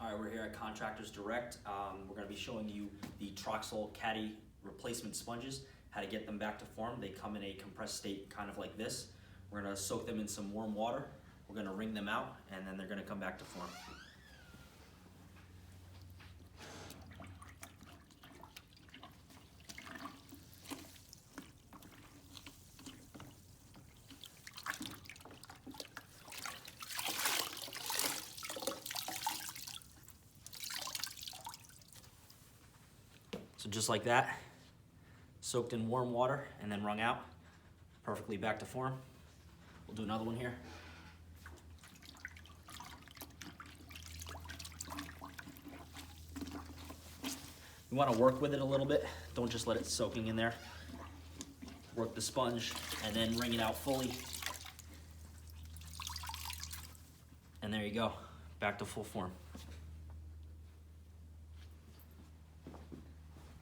All right, we're here at Contractors Direct. We're going to be showing you the Troxell Caddy replacement sponges, how to get them back to form. They come in a compressed state kind of like this. We're going to soak them in some warm water. We're going to wring them out, and then they're going to come back to form. So just like that, soaked in warm water and then wrung out, perfectly back to form. We'll do another one here. You want to work with it a little bit. Don't just let it soaking in there. Work the sponge and then wring it out fully. And there you go, back to full form.